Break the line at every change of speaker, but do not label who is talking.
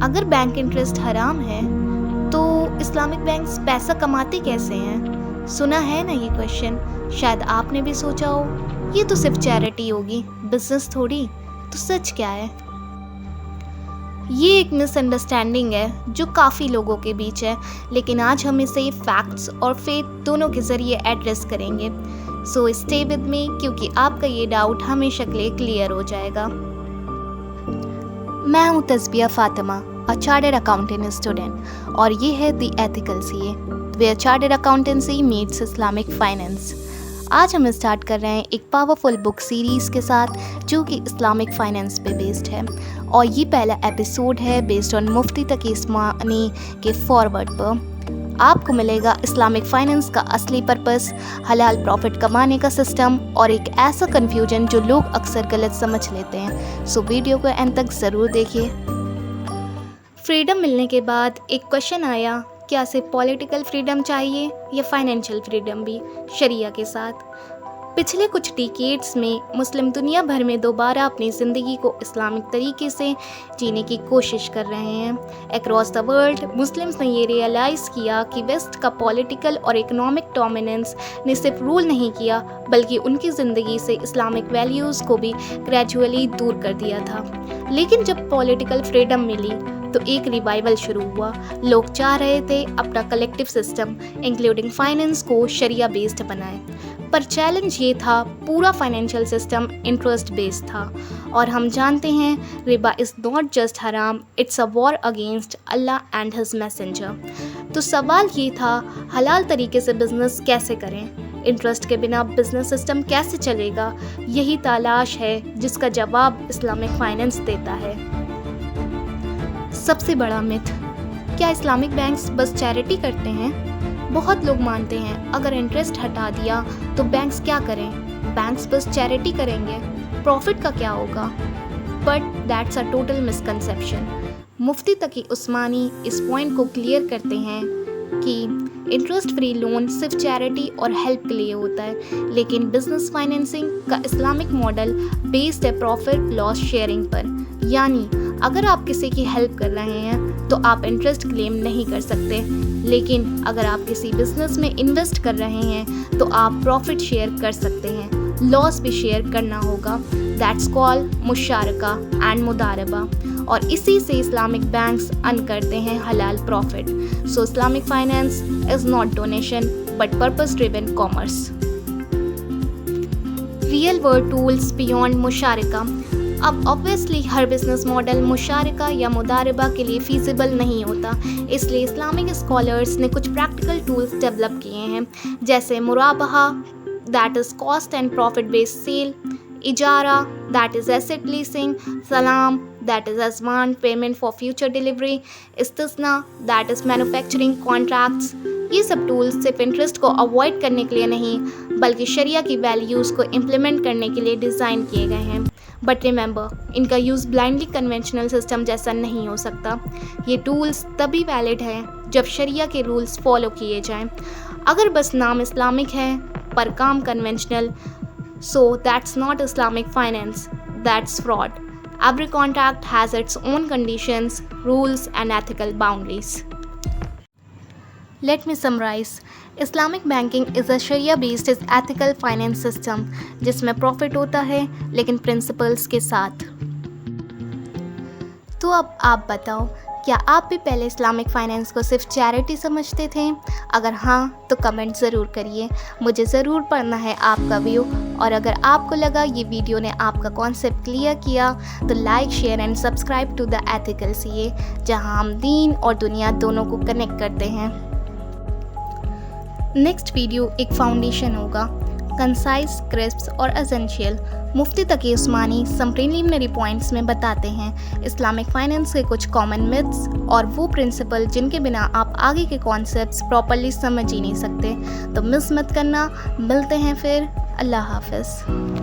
اگر bank interest حرام ہے تو اسلامک بینکس پیسہ کماتے کیسے ہیں؟ سنا ہے نا یہ کویشچن؟ شاید آپ نے بھی سوچا ہو یہ تو صرف چیریٹی ہوگی، بزنس تھوڑی۔ تو سچ کیا ہے؟ یہ ایک مس انڈرسٹینڈنگ ہے جو کافی لوگوں کے بیچ ہے، لیکن آج ہم اسے فیکٹس اور فیتھ دونوں کے ذریعے ایڈریس کریں گے۔ سو اسٹے ود می، کیونکہ آپ کا یہ ڈاؤٹ ہمیشہ کے لیے کلیئر ہو جائے گا۔ میں ہوں Tasbiha Fatima, chartered accountant student, اور یہ ہے the ethical C A, where chartered accountancy meets Islamic finance. آج ہم اسٹارٹ کر رہے ہیں ایک پاورفل بک سیریز کے ساتھ جو کہ اسلامک فائنینس پہ بیسڈ ہے، اور یہ پہلا ایپیسوڈ ہے بیسڈ آن مفتی تقی عثمانی کے فارورڈ پر۔ آپ کو ملے گا اسلامک فائنینس کا اصلی پرپس، حلال پروفٹ کمانے کا سسٹم، اور ایک ایسا کنفیوژن جو لوگ اکثر غلط سمجھ لیتے ہیں۔ سو ویڈیو کو اینڈ تک ضرور دیکھیے۔ فریڈم ملنے کے بعد ایک کویشچن آیا، کیا صرف پولیٹیکل فریڈم چاہیے یا فائنینشیل فریڈم بھی شریعہ کے ساتھ؟ پچھلے کچھ ڈیکیڈز میں مسلم دنیا بھر میں دوبارہ اپنی زندگی کو اسلامک طریقے سے جینے کی کوشش کر رہے ہیں۔ اکراس دا ورلڈ مسلمز نے یہ ریئلائز کیا کہ ویسٹ کا پولیٹیکل اور اکنامک ڈومیننس نے صرف رول نہیں کیا بلکہ ان کی زندگی سے اسلامک ویلیوز کو بھی گریجولی دور کر دیا تھا۔ لیکن جب پولیٹیکل فریڈم ملی تو ایک ریوائول شروع ہوا۔ لوگ چاہ رہے تھے اپنا کلیکٹیو سسٹم انکلوڈنگ فائنینس کو شریعہ بیسڈ بنائیں، پر چیلنج یہ تھا پورا فائنینشیل سسٹم انٹرسٹ بیسڈ تھا، اور ہم جانتے ہیں ربا از ناٹ جسٹ حرام، it's a war against Allah and his messenger. تو سوال یہ تھا حلال طریقے سے بزنس کیسے کریں؟ انٹرسٹ کے بنا بزنس سسٹم کیسے چلے گا؟ یہی تلاش ہے جس کا جواب اسلامک فائنینس دیتا ہے۔ سب سے بڑا متھ، کیا اسلامک بینکس بس چیریٹی کرتے ہیں؟ بہت لوگ مانتے ہیں اگر انٹرسٹ ہٹا دیا تو بینکس کیا کریں؟ بینکس بس چیریٹی کریں گے، پروفٹ کا کیا ہوگا؟ But that's a total misconception. Mufti Taqi Usmani اس پوائنٹ کو کلیئر کرتے ہیں کہ انٹرسٹ فری لون صرف چیریٹی اور ہیلپ کے لیے ہوتا ہے، لیکن بزنس فائنینسنگ کا اسلامک ماڈل بیسڈ ہے پروفٹ لاس شیئرنگ پر۔ یعنی اگر آپ کسی کی ہیلپ کر رہے ہیں تو آپ انٹرسٹ کلیم نہیں کر سکتے، لیکن اگر آپ کسی بزنس میں انویسٹ کر رہے ہیں تو آپ پروفٹ شیئر کر سکتے ہیں، لاس بھی شیئر کرنا ہوگا۔ دیٹس کال مشارکہ اینڈ مداربہ، اور اسی سے اسلامک بینکس ارن کرتے ہیں حلال profit. So Islamic finance is not donation but purpose driven commerce. Real world tools beyond مشارکہ۔ اب آبویسلی ہر بزنس ماڈل مشارکہ یا مداربہ کے لیے فیزیبل نہیں ہوتا، اس لیے اسلامک اسکالرس نے کچھ پریکٹیکل ٹولز ڈیولپ کیے ہیں، جیسے مرابحہ that is cost and profit based sale, اجارہ دیٹ از ایسٹ لیسنگ، سلام that is advance payment for future delivery, استثناء دیٹ از مینوفیکچرنگ کانٹریکٹس۔ یہ سب ٹولز صرف انٹرسٹ کو اوائڈ کرنے کے لیے نہیں بلکہ شریعہ کی ویلیوز کو امپلیمنٹ کرنے کے لیے ڈیزائن کیے گئے ہیں۔ بٹ ریممبر، ان کا یوز بلائنڈلی کنونشنل سسٹم جیسا نہیں ہو سکتا۔ یہ ٹولز تبھی ویلڈ ہیں جب شریعہ کے رولز فالو کیے جائیں۔ اگر بس نام اسلامک ہے پر کام conventional, so that's not Islamic finance, that's fraud. Every contract has its own conditions, rules and ethical boundaries. Let me summarize. Islamic banking is a Sharia-based ethical finance system جس میں profit ہوتا ہے لیکن principles کے ساتھ۔ تو اب آپ بتاؤ، کیا آپ بھی پہلے اسلامک فائنینس کو صرف چیریٹی سمجھتے تھے؟ اگر ہاں تو کمنٹ ضرور کریے، مجھے ضرور پڑھنا ہے آپ کا ویو۔ اور اگر آپ کو لگا یہ ویڈیو نے آپ کا کانسیپٹ کلیئر کیا تو like, share and subscribe to the ethical سی اے، جہاں ہم دین اور دنیا دونوں کو کنیکٹ کرتے ہیں۔ نیکسٹ ویڈیو ایک فاؤنڈیشن ہوگا، کنسائز، کرسپس اور اسینشیل۔ مفتی تقی عثمانی سم پریلیمنری پوائنٹس میں بتاتے ہیں اسلامک فائنینس کے کچھ کامن متھس اور وہ پرنسپل جن کے بنا آپ آگے کے کانسیپٹس پراپرلی سمجھ ہی نہیں سکتے۔ تو مس مت کرنا، ملتے ہیں پھر، اللہ حافظ۔